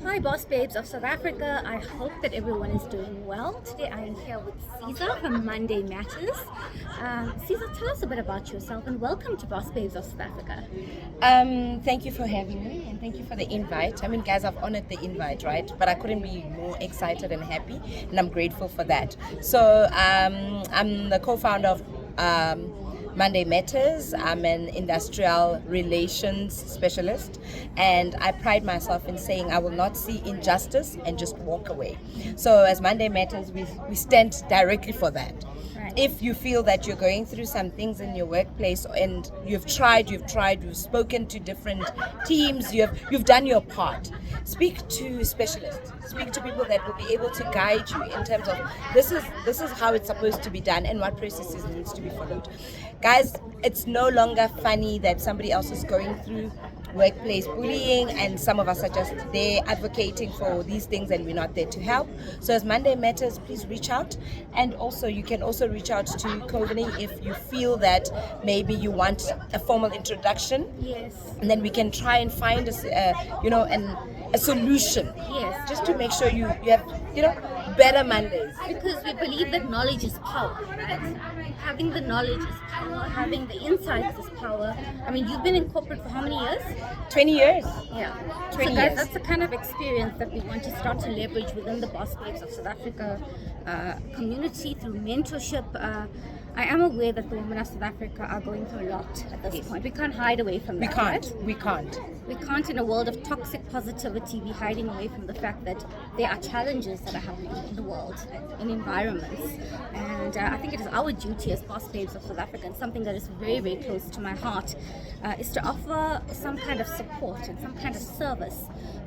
Hi, boss babes of South Africa. I hope that everyone is doing well. Today I am here with Caesar from Monday Matters. Caesar, tell us a bit about yourself and welcome to Boss Babes of South Africa. Thank you for having me and thank you for the invite. I mean, guys, I've honored the invite, right? But I couldn't be more excited and happy, and I'm grateful for that. So, I'm the co-founder of Monday Matters. I'm an industrial relations specialist, and I pride myself in saying I will not see injustice and just walk away. So, as Monday Matters, we stand directly for that. Right. If you feel that you're going through some things in your workplace and you've spoken to different teams, you've done your part, speak to specialists, speak to people that will be able to guide you in terms of this is how it's supposed to be done and what processes needs to be followed. Guys, it's no longer funny that somebody else is going through workplace bullying and some of us are just there advocating for these things and we're not there to help. So as Monday Matters, please reach out, and also you can also reach out to Coveney if you feel that maybe you want a formal introduction, Yes. and then we can try and find a solution, Yes. just to make sure you have better Mondays. Because we believe that knowledge is power, right? Having the knowledge is power, having the insights is power. I mean, you've been in corporate for how many years? 20 years. Yeah. 20 So guys, years. that's the kind of experience that we want to start to leverage within the Boss Babes of South Africa community through mentorship. I am aware that the women of South Africa are going through a lot at this point. We can't hide away from We that. can't. Right? We can't. We can't, in a world of toxic positivity, be hiding away from the fact that there are challenges that are happening in the world, in environments. And I think it is our duty as Boss Babes of South Africa, and something that is very, very close to my heart, is to offer some kind of support and some kind of service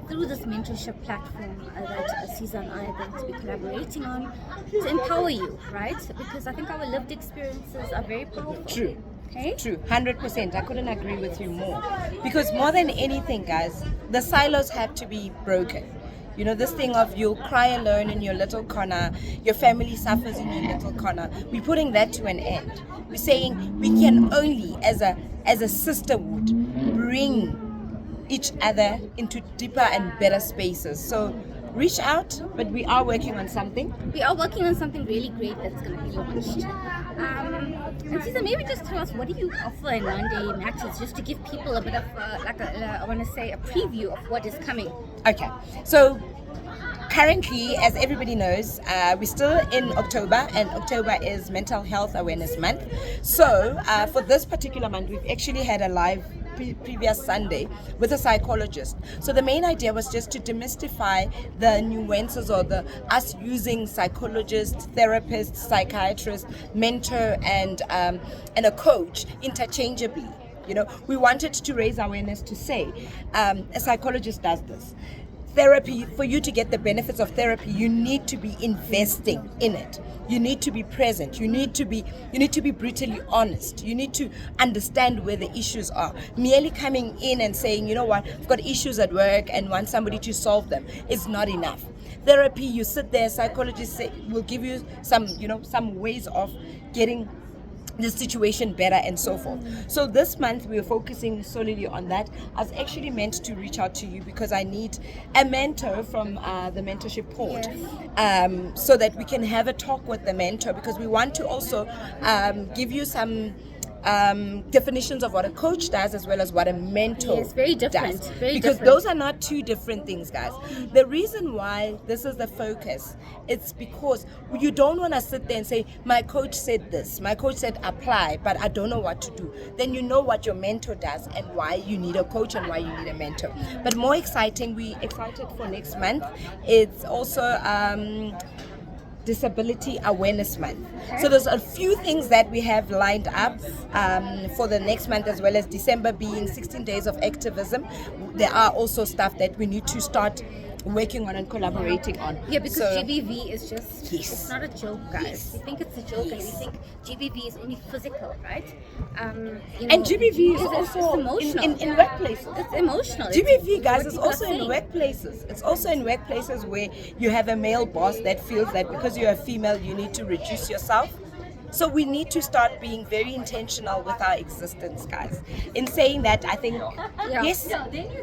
through this mentorship platform that Caesar and I are going to be collaborating on to empower you, right? Because I think our lived experiences are very powerful. True. Okay? True, 100%. I couldn't agree with you more. Because more than anything, guys, the silos have to be broken. You know, this thing of you'll cry alone in your little corner, your family suffers in your little corner. We're putting that to an end. We're saying we can only, as a sisterhood, bring each other into deeper and better spaces. So reach out, but we are working on something. We are working on something really great that's going to be launched. And Caesar, maybe just tell us, what do you offer in Monday Matters, just to give people a bit of, I want to say, a preview of what is coming. Okay, so currently, as everybody knows, we're still in October, and October is Mental Health Awareness Month. So for this particular month, we've actually had a live previous Sunday with a psychologist. So the main idea was just to demystify the nuances or us using psychologists, therapists, psychiatrists, mentor, and a coach interchangeably. You know, we wanted to raise awareness to say a psychologist does this. Therapy, for you to get the benefits of therapy, you need to be investing in it. You need to be present. You need to be brutally honest. You need to understand where the issues are. Merely coming in and saying, you know what, I've got issues at work and want somebody to solve them is not enough. Therapy, you sit there, psychologists will give you some ways of getting the situation better and so forth. So this month we are focusing solely on that. I was actually meant to reach out to you because I need a mentor from the mentorship port, so that we can have a talk with the mentor, because we want to also give you some definitions of what a coach does as well as what a mentor Yes, very different, does. very because different. those are not two different things, guys. The reason why this is the focus, it's because you don't want to sit there and say, my coach said this, my coach said apply, but I don't know what to do. Then you know what your mentor does and why you need a coach and why you need a mentor. But more exciting, we excited for next month. It's also Disability Awareness Month. So there's a few things that we have lined up for the next month, as well as December being 16 days of activism. There are also stuff that we need to start working on and collaborating on. Yeah, because So- GBV is just, Yes. it's not a joke, guys. We think it's a joke, and we think GBV is only physical, right? And GBV is it's also emotional. in workplaces. It's emotional. GBV, It's guys, what is people also are in saying. workplaces. It's also in workplaces where you have a male boss that feels that because you're a female, you need to reduce yourself. So we need to start being very intentional with our existence, guys. In saying that, I think, yes,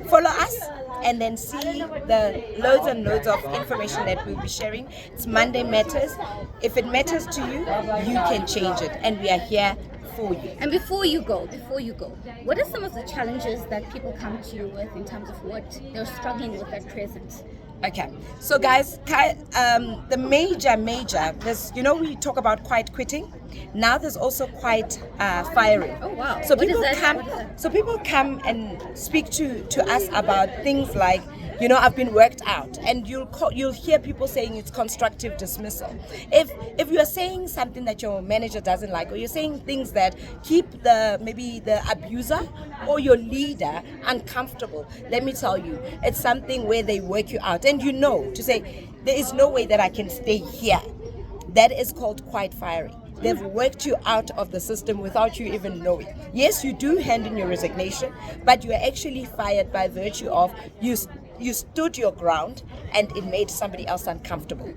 follow us and then see the loads and loads of information that we'll be sharing. It's Monday Matters. If it matters to you, you can change it. And we are here for you. And before you go, what are some of the challenges that people come to you with in terms of what they're struggling with at present? Okay, so guys, the major, there's, we talk about quiet quitting. Now there's also quiet firing. Oh wow! So What people is that? come, and speak to us about things like, I've been worked out, and you'll hear people saying it's constructive dismissal. If you're saying something that your manager doesn't like, or you're saying things that keep maybe the abuser or your leader uncomfortable, let me tell you, it's something where they work you out, and to say there is no way that I can stay here. That is called quiet firing. They've worked you out of the system without you even knowing. Yes, you do hand in your resignation, but you are actually fired by virtue of you stood your ground and it made somebody else uncomfortable.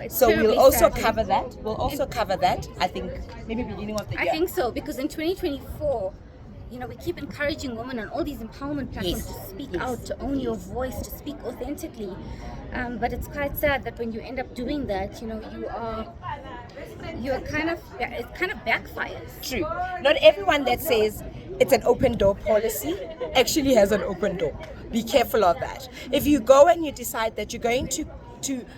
So we'll also cover that. I think maybe beginning of the year. I think so, because in 2024, we keep encouraging women on all these empowerment platforms to speak out, to own your voice, to speak authentically. But it's quite sad that when you end up doing that, it kind of backfires. True. Not everyone that says it's an open door policy actually has an open door. Be careful of that. If you go and you decide that you're going to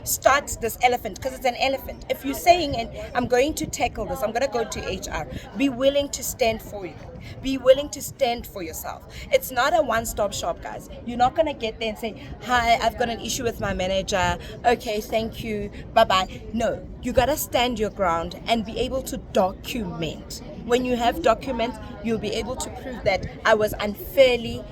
start this elephant, because it's an elephant. If you're saying, and I'm going to tackle this, I'm going to go to HR, be willing to stand for you. Be willing to stand for yourself. It's not a one-stop shop, guys. You're not going to get there and say, hi, I've got an issue with my manager. Okay, thank you. Bye-bye. No, you got to stand your ground and be able to document. When you have documents, you'll be able to prove that I was unfairly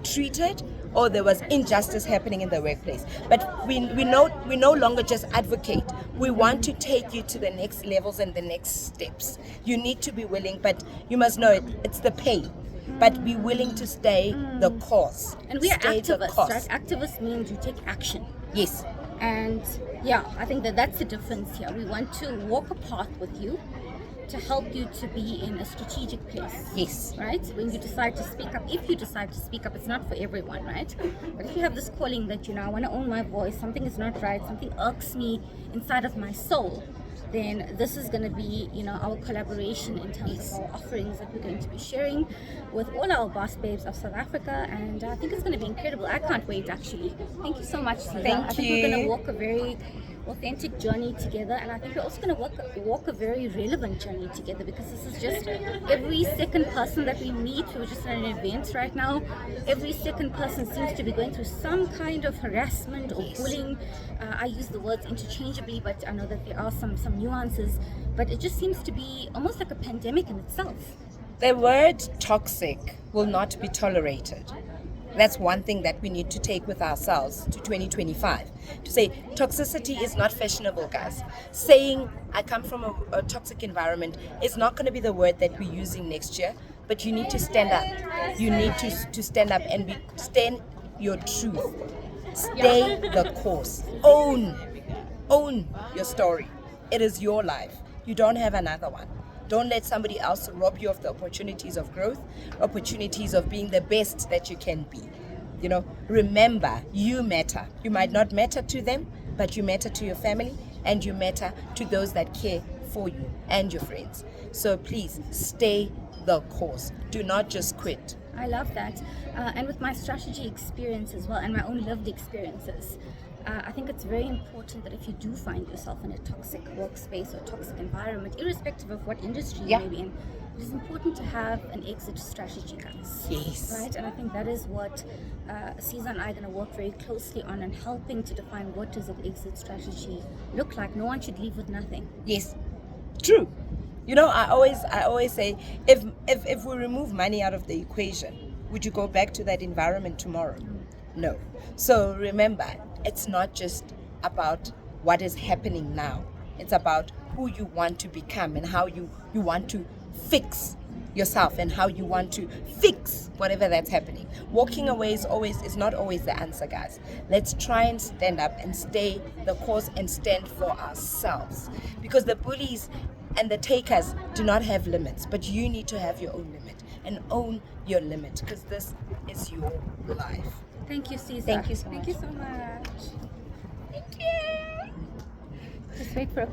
treated, or there was injustice happening in the workplace. But we no longer just advocate. We want to take you to the next levels and the next steps. You need to be willing, but you must know it's the pain. But be willing to stay the course. And we are activists, right? Activists means you take action. Yes. And I think that's the difference here. We want to walk a path with you to help you to be in a strategic place. Yes. Right? When you decide to speak up, if you decide to speak up, it's not for everyone, right? But if you have this calling that, I want to own my voice, something is not right, something irks me inside of my soul, then this is going to be, our collaboration in terms of our offerings that we're going to be sharing with all our boss babes of South Africa. And I think it's going to be incredible. I can't wait, actually. Thank you so much, Cesar. I think we're going to walk a very authentic journey together, and I think we're also going to walk a very relevant journey together, because this is just every second person that we meet. We were just at an event right now. Every second person seems to be going through some kind of harassment or bullying. I use the words interchangeably, but I know that there are some nuances, but it just seems to be almost like a pandemic in itself. The word toxic will not be tolerated. That's one thing that we need to take with ourselves to 2025. To say toxicity is not fashionable, guys. Saying I come from a toxic environment is not going to be the word that we're using next year. But you need to stand up. You need to stand up and stand your truth. Stay the course. Own your story. It is your life. You don't have another one. Don't let somebody else rob you of the opportunities of growth, opportunities of being the best that you can be. Remember, you matter. You might not matter to them, but you matter to your family, and you matter to those that care for you and your friends. So please stay the course. Do not just quit. I love that. And with my strategy experience as well, and my own lived experiences, I think it's very important that if you do find yourself in a toxic workspace or toxic environment, irrespective of what industry you may be in, it is important to have an exit strategy, guys. Yes. Right? And I think that is what Cesar and I are going to work very closely on, and helping to define what does an exit strategy look like. No one should leave with nothing. Yes. True. I always say, if we remove money out of the equation, would you go back to that environment tomorrow? No. So remember, it's not just about what is happening now. It's about who you want to become and how you want to fix yourself and how you want to fix whatever that's happening. Walking away is not always the answer, guys. Let's try and stand up and stay the course and stand for ourselves. Because the bullies, and the takers do not have limits, but you need to have your own limit and own your limit, because this is your life. Thank you, Caesar. Thank you so Thank much. you so much. Thank you. Just wait for a quick